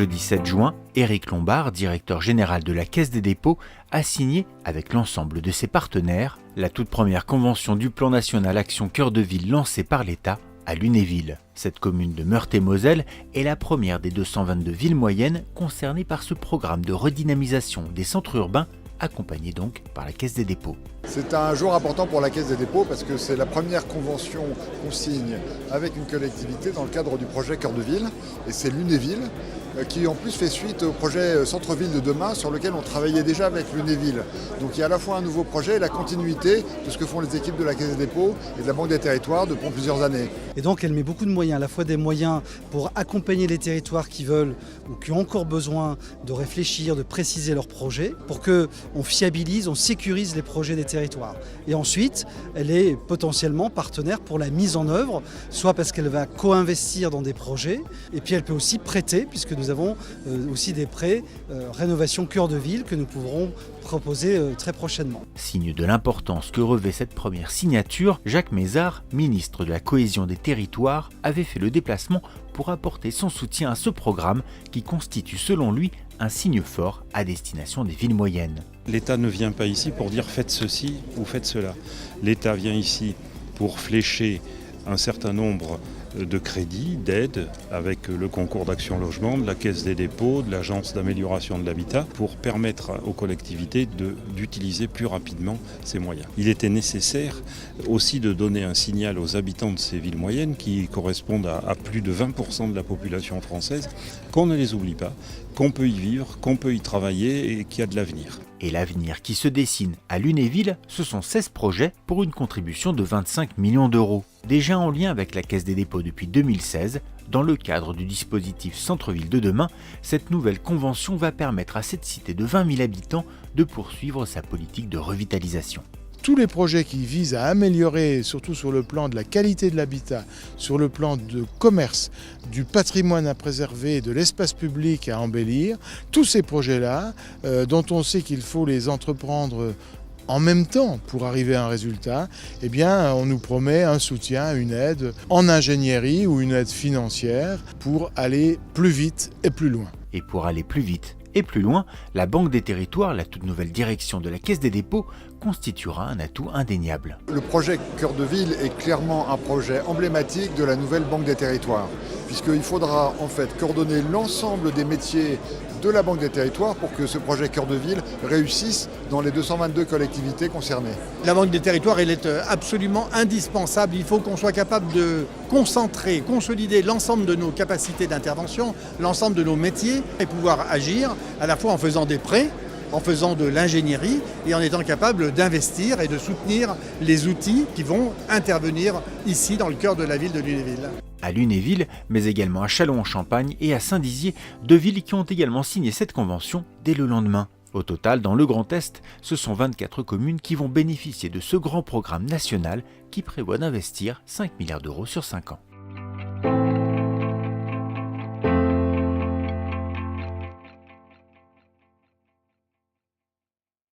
Jeudi 7 juin, Éric Lombard, directeur général de la Caisse des dépôts, a signé, avec l'ensemble de ses partenaires, la toute première convention du plan national Action Cœur de Ville lancée par l'État à Lunéville. Cette commune de Meurthe-et-Moselle est la première des 222 villes moyennes concernées par ce programme de redynamisation des centres urbains, accompagné donc par la Caisse des dépôts. C'est un jour important pour la Caisse des dépôts parce que c'est la première convention qu'on signe avec une collectivité dans le cadre du projet Cœur de Ville. Et c'est Lunéville qui en plus fait suite au projet Centre-Ville de demain sur lequel on travaillait déjà avec Lunéville. Donc il y a à la fois un nouveau projet et la continuité de ce que font les équipes de la Caisse des dépôts et de la Banque des territoires depuis plusieurs années. Et donc elle met beaucoup de moyens, à la fois des moyens pour accompagner les territoires qui veulent ou qui ont encore besoin de réfléchir, de préciser leurs projets, pour qu'on fiabilise, on sécurise les projets des territoires. Et ensuite, elle est potentiellement partenaire pour la mise en œuvre, soit parce qu'elle va co-investir dans des projets, et puis elle peut aussi prêter, puisque nous avons aussi des prêts rénovation cœur de ville que nous pourrons proposer très prochainement. Signe de l'importance que revêt cette première signature, Jacques Mézard, ministre de la Cohésion des Territoires, avait fait le déplacement pour apporter son soutien à ce programme qui constitue selon lui un signe fort à destination des villes moyennes. L'État ne vient pas ici pour dire faites ceci ou faites cela. L'État vient ici pour flécher un certain nombre de crédits, d'aides, avec le concours d'Action Logement, de la Caisse des dépôts, de l'Agence d'amélioration de l'habitat, pour permettre aux collectivités d'utiliser plus rapidement ces moyens. Il était nécessaire aussi de donner un signal aux habitants de ces villes moyennes, qui correspondent à plus de 20% de la population française, qu'on ne les oublie pas, qu'on peut y vivre, qu'on peut y travailler et qu'il y a de l'avenir. Et l'avenir qui se dessine à Lunéville, ce sont 16 projets pour une contribution de 25 millions d'euros. Déjà en lien avec la Caisse des dépôts depuis 2016, dans le cadre du dispositif Centre-Ville de demain, cette nouvelle convention va permettre à cette cité de 20 000 habitants de poursuivre sa politique de revitalisation. Tous les projets qui visent à améliorer, surtout sur le plan de la qualité de l'habitat, sur le plan de commerce, du patrimoine à préserver, de l'espace public à embellir, tous ces projets-là, dont on sait qu'il faut les entreprendre en même temps pour arriver à un résultat, eh bien, on nous promet un soutien, une aide en ingénierie ou une aide financière pour aller plus vite et plus loin. Et pour aller plus vite et plus loin, la Banque des territoires, la toute nouvelle direction de la Caisse des dépôts, constituera un atout indéniable. Le projet Cœur de Ville est clairement un projet emblématique de la nouvelle Banque des territoires, puisqu'il faudra en fait coordonner l'ensemble des métiers de la Banque des territoires pour que ce projet Cœur de Ville réussisse dans les 222 collectivités concernées. La Banque des territoires, elle est absolument indispensable. Il faut qu'on soit capable de concentrer, consolider l'ensemble de nos capacités d'intervention, l'ensemble de nos métiers et pouvoir agir à la fois en faisant des prêts, en faisant de l'ingénierie et en étant capable d'investir et de soutenir les outils qui vont intervenir ici dans le cœur de la ville de Lunéville. À Lunéville, mais également à Châlons-en-Champagne et à Saint-Dizier, deux villes qui ont également signé cette convention dès le lendemain. Au total, dans le Grand Est, ce sont 24 communes qui vont bénéficier de ce grand programme national qui prévoit d'investir 5 milliards d'euros sur 5 ans.